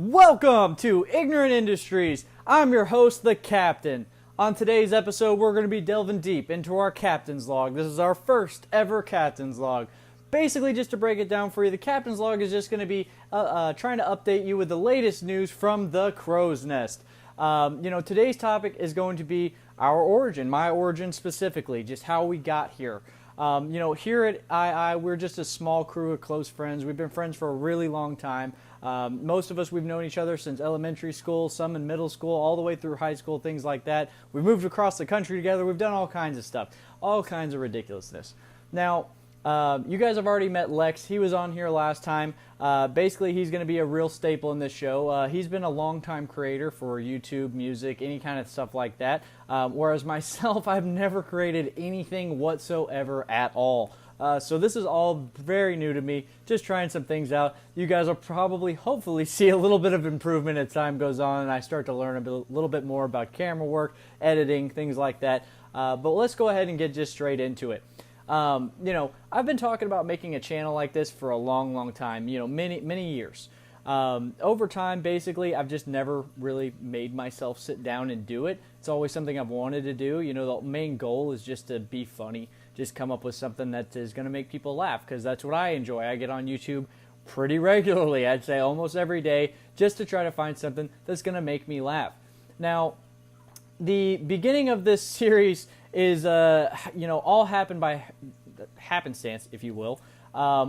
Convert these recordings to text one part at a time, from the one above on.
Welcome to Ignorant Industries. I'm your host, the Captain. On today's episode, we're going to be delving deep into our Captain's Log. This is our first ever Captain's Log. Basically, just to break it down for you, the Captain's Log is just going to be trying to update you with the latest news from the Crow's Nest. Today's topic is going to be our origin, my origin specifically, just how we got here. Here at II, we're just a small crew of close friends. We've been friends for a really long time. Most of us, we've known each other since elementary school, some in middle school, all the way through high school, things like that. We've moved across the country together. We've done all kinds of stuff, all kinds of ridiculousness. Now, you guys have already met Lex. He was on here last time. Basically, he's going to be a real staple in this show. He's been a long-time creator for YouTube, music, any kind of stuff like that. Whereas myself, I've never created anything whatsoever at all. So this is all very new to me, just trying some things out. You guys will probably, hopefully, see a little bit of improvement as time goes on and I start to learn a little bit more about camera work, editing, things like that. But let's go ahead and get just straight into it. I've been talking about making a channel like this for a long time, many years. Over time, basically, I've just never really made myself sit down and do it. It's always something I've wanted to do. The main goal is just to be funny, just come up with something that is going to make people laugh, because that's what I enjoy. I get on YouTube pretty regularly, I'd say almost every day, just to try to find something that's going to make me laugh. Now, the beginning of this series is, all happened by happenstance, if you will.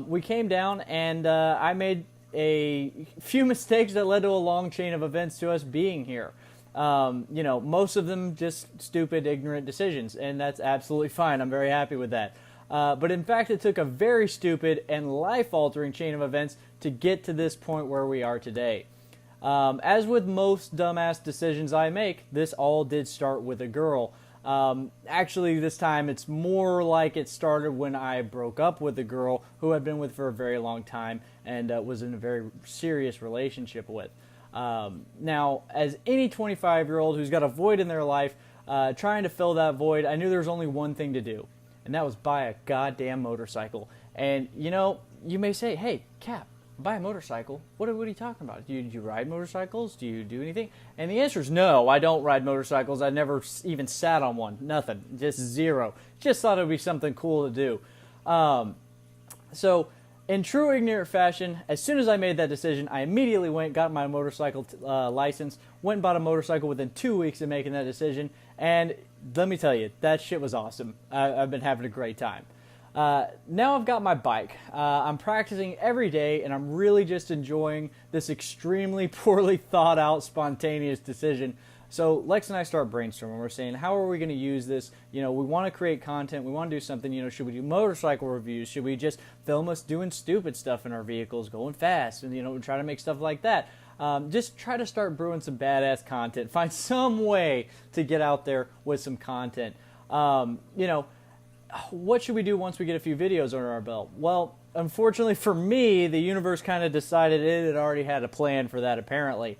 We came down and I made a few mistakes that led to a long chain of events to us being here. Most of them just stupid, ignorant decisions, and that's absolutely fine. I'm very happy with that. But in fact, it took a very stupid and life-altering chain of events to get to this point where we are today. As with most dumbass decisions I make, this all did start with a girl. Actually, this time it's more like it started when I broke up with a girl who I'd been with for a very long time and was in a very serious relationship with. Now, as any 25-year-old who's got a void in their life, trying to fill that void, I knew there was only one thing to do, and that was buy a goddamn motorcycle. And, you may say, hey, Cap, buy a motorcycle? What are you talking about? Do you ride motorcycles? Do you do anything? And the answer is no, I don't ride motorcycles. I never even sat on one. Nothing. Just zero. Just thought it would be something cool to do. So, in true ignorant fashion, as soon as I made that decision, I immediately got my motorcycle license, went and bought a motorcycle within 2 weeks of making that decision, and let me tell you, that shit was awesome. I've been having a great time. Now I've got my bike. I'm practicing every day, and I'm really just enjoying this extremely poorly thought out, spontaneous decision. So Lex and I start brainstorming. We're saying, how are we going to use this? We want to create content. We want to do something. Should we do motorcycle reviews? Should we just film us doing stupid stuff in our vehicles, going fast, and try to make stuff like that? Just try to start brewing some badass content. Find some way to get out there with some content. What should we do once we get a few videos under our belt? Well, unfortunately for me, the universe kind of decided it had already had a plan for that, apparently.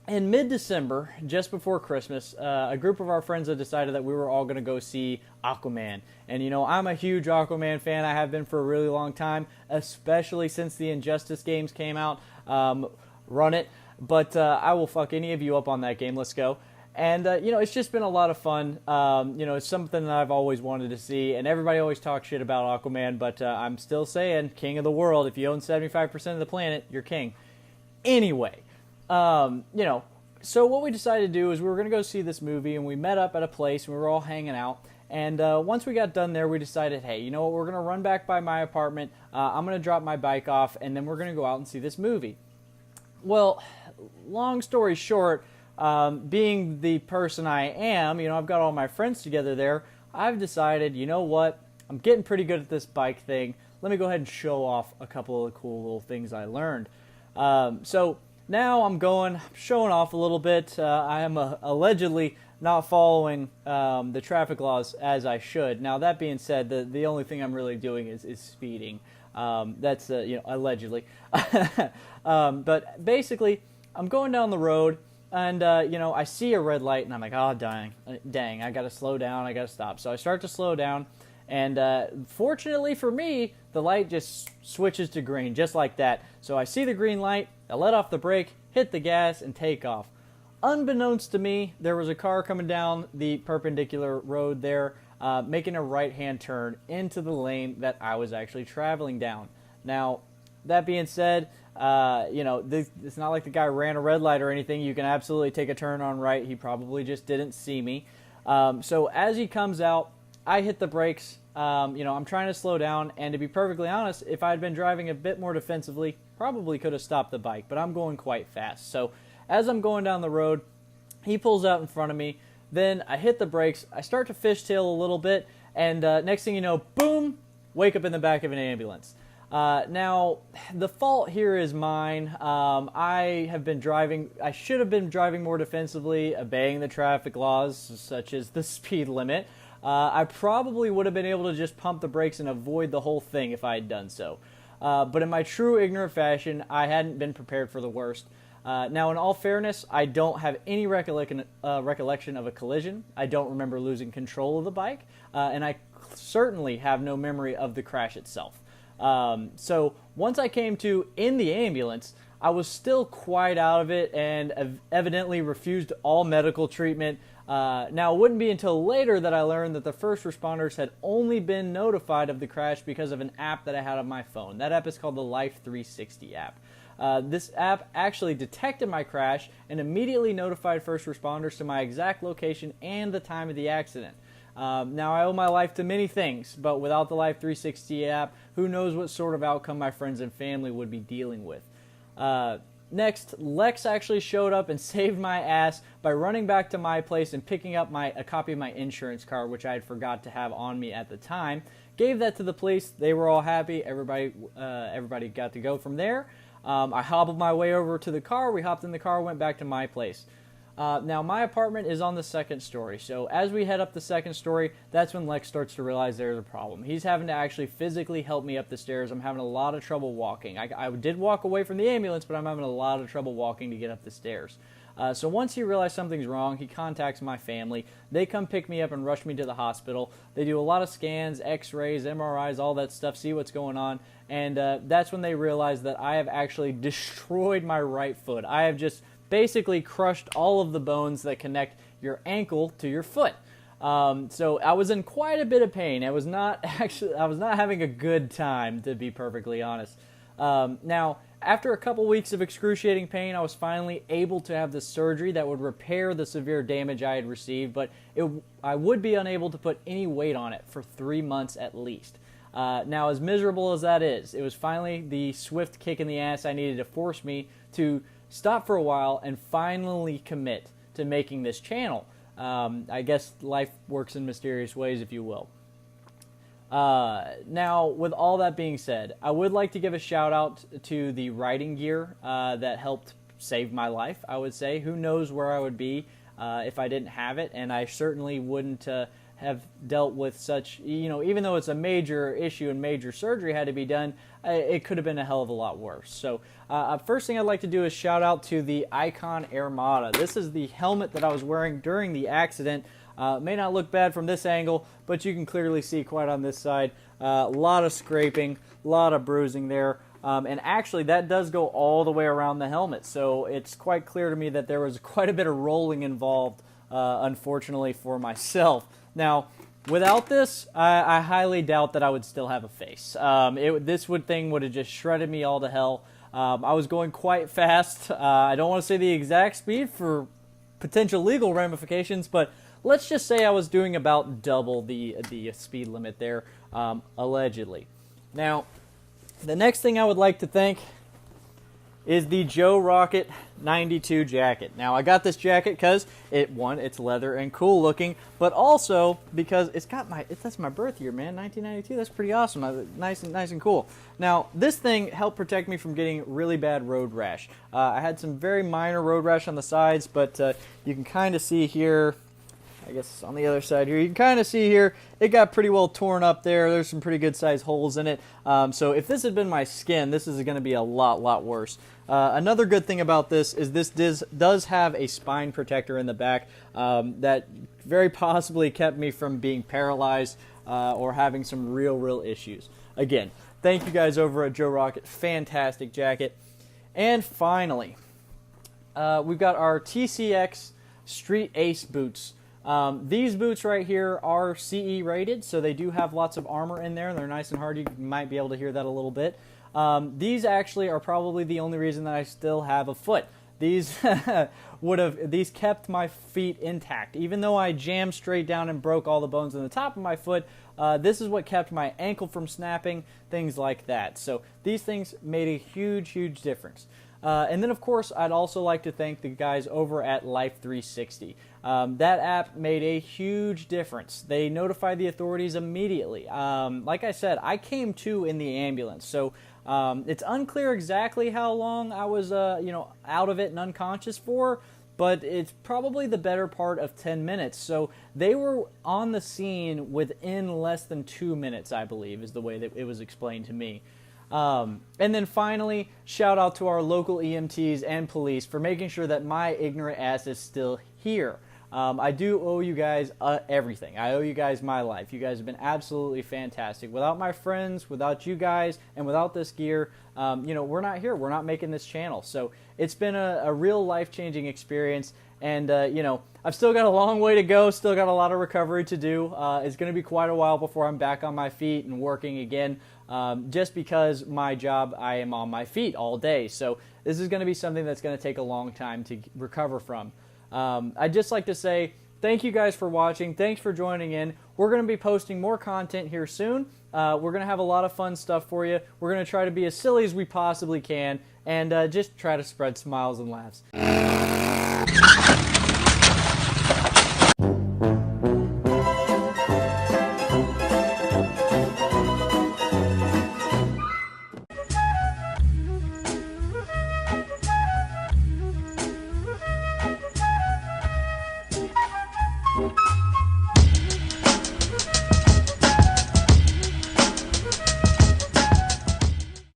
In mid-December, just before Christmas, a group of our friends had decided that we were all going to go see Aquaman. And, I'm a huge Aquaman fan. I have been for a really long time, especially since the Injustice games came out. Run it. But I will fuck any of you up on that game. Let's go. And, it's just been a lot of fun. It's something that I've always wanted to see. And everybody always talks shit about Aquaman, but I'm still saying, king of the world. If you own 75% of the planet, you're king. Anyway, so what we decided to do is we were going to go see this movie, and we met up at a place, and we were all hanging out. And once we got done there, we decided, hey, you know what, we're going to run back by my apartment. I'm going to drop my bike off, and then we're going to go out and see this movie. Well, long story short, being the person I am, I've got all my friends together there, I've decided, you know what, I'm getting pretty good at this bike thing. Let me go ahead and show off a couple of the cool little things I learned. So now I'm showing off a little bit. I am allegedly not following the traffic laws as I should. Now, that being said, the only thing I'm really doing is speeding. That's, allegedly. But basically, I'm going down the road, and, I see a red light, and I'm like, oh, dang, I got to slow down, I got to stop. So I start to slow down, And fortunately for me, the light just switches to green, just like that. So I see the green light, I let off the brake, hit the gas, and take off. Unbeknownst to me, there was a car coming down the perpendicular road there, making a right-hand turn into the lane that I was actually traveling down. Now, that being said, it's not like the guy ran a red light or anything. You can absolutely take a turn on right. He probably just didn't see me. So as he comes out, I hit the brakes. I'm trying to slow down, and to be perfectly honest, if I had been driving a bit more defensively, probably could have stopped the bike, but I'm going quite fast. So as I'm going down the road, he pulls out in front of me. Then I hit the brakes. I start to fishtail a little bit, and next thing you know, boom, wake up in the back of an ambulance. Now, the fault here is mine. I should have been driving more defensively, obeying the traffic laws, such as the speed limit. I probably would have been able to just pump the brakes and avoid the whole thing if I had done so. But in my true ignorant fashion, I hadn't been prepared for the worst. Now, in all fairness, I don't have any recollection of a collision. I don't remember losing control of the bike, and I certainly have no memory of the crash itself. So once I came to in the ambulance, I was still quite out of it and evidently refused all medical treatment. Now, it wouldn't be until later that I learned that the first responders had only been notified of the crash because of an app that I had on my phone. That app is called the Life 360 app. This app actually detected my crash and immediately notified first responders to my exact location and the time of the accident. Now, I owe my life to many things, but without the Life 360 app, who knows what sort of outcome my friends and family would be dealing with. Next, Lex actually showed up and saved my ass by running back to my place and picking up a copy of my insurance card, which I had forgot to have on me at the time. Gave that to the police. They were all happy. Everybody got to go from there. I hobbled my way over to the car. We hopped in the car, went back to my place. Now, my apartment is on the second story, so as we head up the second story, that's when Lex starts to realize there's a problem. He's having to actually physically help me up the stairs. I'm having a lot of trouble walking. I did walk away from the ambulance, but I'm having a lot of trouble walking to get up the stairs. So once he realizes something's wrong, he contacts my family. They come pick me up and rush me to the hospital. They do a lot of scans, x-rays, MRIs, all that stuff, see what's going on, and that's when they realize that I have actually destroyed my right foot. I have just basically crushed all of the bones that connect your ankle to your foot. So I was in quite a bit of pain. I was not having a good time, to be perfectly honest. Now, after a couple weeks of excruciating pain, I was finally able to have the surgery that would repair the severe damage I had received, but I would be unable to put any weight on it for 3 months at least. Now, as miserable as that is, it was finally the swift kick in the ass I needed to force me to stop for a while and finally commit to making this channel. I guess life works in mysterious ways, if you will. Now, with all that being said, I would like to give a shout out to the riding gear that helped save my life, I would say. Who knows where I would be if I didn't have it, and I certainly wouldn't have dealt with such, even though it's a major issue and major surgery had to be done, it could have been a hell of a lot worse. So first thing I'd like to do is shout out to the Icon Armada. This is the helmet that I was wearing during the accident. May not look bad from this angle, but you can clearly see quite on this side. A lot of scraping, a lot of bruising there. And actually, that does go all the way around the helmet. So it's quite clear to me that there was quite a bit of rolling involved, unfortunately for myself. Now, without this, I highly doubt that I would still have a face. This thing would have just shredded me all to hell. I was going quite fast. I don't want to say the exact speed for potential legal ramifications, but let's just say I was doing about double the speed limit there, allegedly. Now, the next thing I would like to thank is the Joe Rocket 92 jacket. Now, I got this jacket because it's leather and cool looking, but also because that's my birth year, man, 1992. That's pretty awesome. Nice and cool. Now, this thing helped protect me from getting really bad road rash. I had some very minor road rash on the sides, but you can kind of see here. I guess on the other side here, you can kind of see here, it got pretty well torn up there. There's some pretty good sized holes in it. So if this had been my skin, this is going to be a lot worse. Another good thing about this is this does have a spine protector in the back that very possibly kept me from being paralyzed or having some real issues. Again, thank you guys over at Joe Rocket. Fantastic jacket. And finally, we've got our TCX Street Ace boots. These boots right here are CE rated, so they do have lots of armor in there. They're nice and hard. You might be able to hear that a little bit. These actually are probably the only reason that I still have a foot. These these kept my feet intact. Even though I jammed straight down and broke all the bones in the top of my foot, this is what kept my ankle from snapping, things like that. So these things made a huge difference. And then, of course, I'd also like to thank the guys over at Life 360. That app made a huge difference. They notified the authorities immediately. Like I said, I came to in the ambulance, so it's unclear exactly how long I was, out of it and unconscious for, but it's probably the better part of 10 minutes. So they were on the scene within less than 2 minutes, I believe, is the way that it was explained to me. And then finally, shout out to our local EMTs and police for making sure that my ignorant ass is still here. I do owe you guys everything. I owe you guys my life. You guys have been absolutely fantastic. Without my friends, without you guys, and without this gear, we're not here. We're not making this channel. So it's been a real life-changing experience. And, I've still got a long way to go, still got a lot of recovery to do. It's going to be quite a while before I'm back on my feet and working again, just because my job, I am on my feet all day. So this is going to be something that's going to take a long time to recover from. I'd just like to say thank you guys for watching. Thanks for joining in. We're going to be posting more content here soon. We're going to have a lot of fun stuff for you. We're going to try to be as silly as we possibly can and just try to spread smiles and laughs.